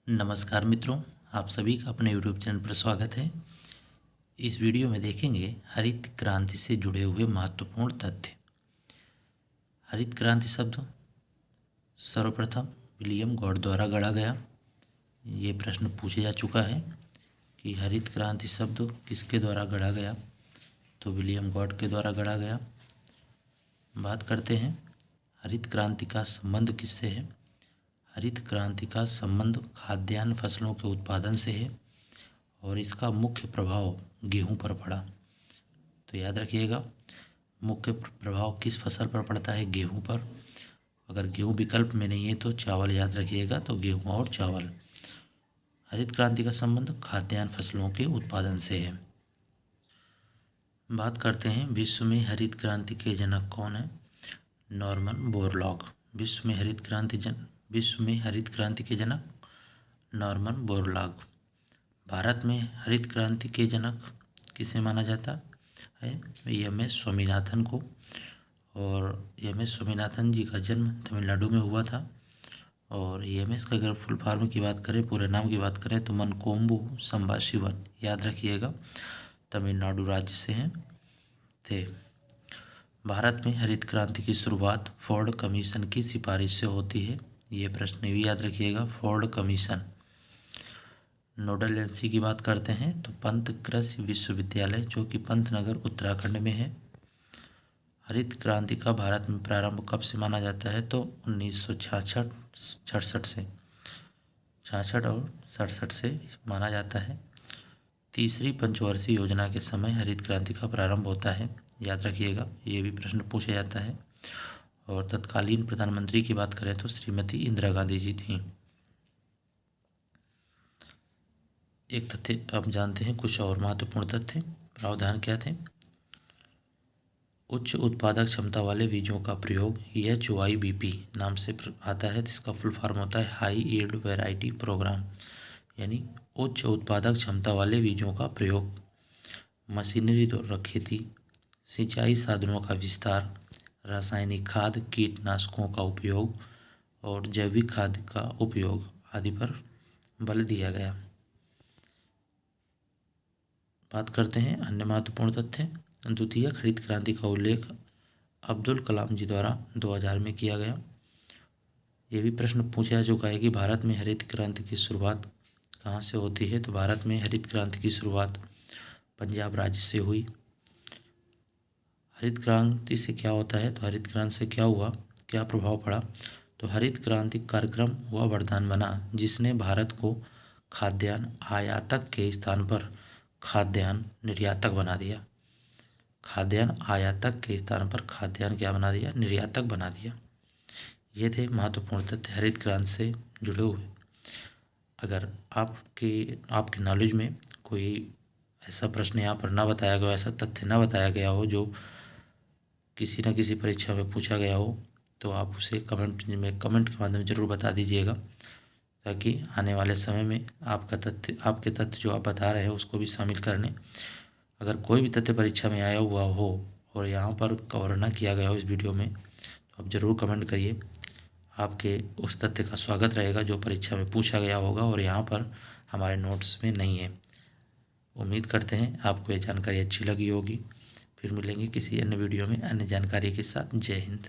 नमस्कार मित्रों, आप सभी का अपने यूट्यूब चैनल पर स्वागत है। इस वीडियो में देखेंगे हरित क्रांति से जुड़े हुए महत्वपूर्ण तथ्य। हरित क्रांति शब्द सर्वप्रथम विलियम गॉड द्वारा गढ़ा गया। ये प्रश्न पूछा जा चुका है कि हरित क्रांति शब्द किसके द्वारा गढ़ा गया, तो विलियम गॉड के द्वारा गढ़ा गया। बात करते हैं हरित क्रांति का संबंध किससे है। हरित क्रांति का संबंध खाद्यान्न फसलों के उत्पादन से है और इसका मुख्य प्रभाव गेहूं पर पड़ा। तो याद रखिएगा, मुख्य प्रभाव किस फसल पर पड़ता है? गेहूं पर। अगर गेहूं विकल्प में नहीं है तो चावल याद रखिएगा, तो गेहूं और चावल। हरित क्रांति का संबंध खाद्यान्न फसलों के उत्पादन से है। बात करते हैं विश्व में हरित क्रांति के जनक कौन है। Norman Borlaug. विश्व में हरित क्रांति के जनक नॉर्मन बोरलॉग। भारत में हरित क्रांति के जनक किसे माना जाता है? एम.एस. स्वामीनाथन को। और एम.एस. स्वामीनाथन जी का जन्म तमिलनाडु में हुआ था। और एम.एस. का अगर फुल फॉर्म की बात करें, पूरे नाम की बात करें तो मनकोम्बू संबाशिवन, याद रखिएगा, तमिलनाडु राज्य से हैं थे। भारत में हरित क्रांति की शुरुआत फोर्ड कमीशन की सिफारिश से होती है। ये प्रश्न भी याद रखिएगा, फोर्ड कमीशन। नोडल एजेंसी की बात करते हैं तो पंत कृषि विश्वविद्यालय, जो कि पंतनगर उत्तराखंड में है। हरित क्रांति का भारत में प्रारंभ कब से माना जाता है? तो 1966 से, 66 और 67 से माना जाता है। तीसरी पंचवर्षीय योजना के समय हरित क्रांति का प्रारंभ होता है, याद रखिएगा, ये भी प्रश्न पूछा जाता है। और तत्कालीन प्रधानमंत्री की बात करें तो श्रीमती इंदिरा गांधी जी थी। एक तथ्य अब जानते हैं, कुछ और महत्वपूर्ण तथ्य। प्रावधान क्या थे? उच्च उत्पादक क्षमता वाले बीजों का प्रयोग HYBP नाम से आता है, जिसका फुल फॉर्म होता है हाई यील्ड वैरायटी प्रोग्राम, यानी उच्च उत्पादक क्षमता वाले बीजों का प्रयोग। मशीनरी द्वारा खेती, सिंचाई साधनों का विस्तार, रासायनिक खाद, कीटनाशकों का उपयोग और जैविक खाद का उपयोग आदि पर बल दिया गया। बात करते हैं अन्य महत्वपूर्ण तथ्य। द्वितीय हरित क्रांति का उल्लेख अब्दुल कलाम जी द्वारा 2000 में किया गया। ये भी प्रश्न पूछा जा चुका है कि भारत में हरित क्रांति की शुरुआत कहाँ से होती है। तो भारत में हरित क्रांति की शुरुआत पंजाब राज्य से हुई। हरित क्रांति से क्या होता है? तो हरित क्रांति से क्या हुआ, क्या प्रभाव पड़ा? तो हरित क्रांति कार्यक्रम वह वरदान बना जिसने भारत को खाद्यान्न आयातक के स्थान पर खाद्यान्न निर्यातक बना दिया। खाद्यान्न आयातक के स्थान पर खाद्यान्न क्या बना दिया? निर्यातक बना दिया। ये थे महत्वपूर्ण तथ्य हरित क्रांति से जुड़े हुए। अगर आपके नॉलेज में कोई ऐसा प्रश्न यहाँ पर ना बताया गया, ऐसा तथ्य ना बताया गया हो जो किसी न किसी परीक्षा में पूछा गया हो, तो आप उसे कमेंट के माध्यम जरूर बता दीजिएगा, ताकि आने वाले समय में आपके तथ्य जो आप बता रहे हैं उसको भी शामिल कर लें। अगर कोई भी तथ्य परीक्षा में आया हुआ हो और यहाँ पर कवर ना किया गया हो इस वीडियो में, तो आप ज़रूर कमेंट करिए। आपके उस तथ्य का स्वागत रहेगा जो परीक्षा में पूछा गया होगा और यहाँ पर हमारे नोट्स में नहीं है। उम्मीद करते हैं आपको ये जानकारी अच्छी लगी होगी। फिर मिलेंगे किसी अन्य वीडियो में अन्य जानकारी के साथ। जय हिंद।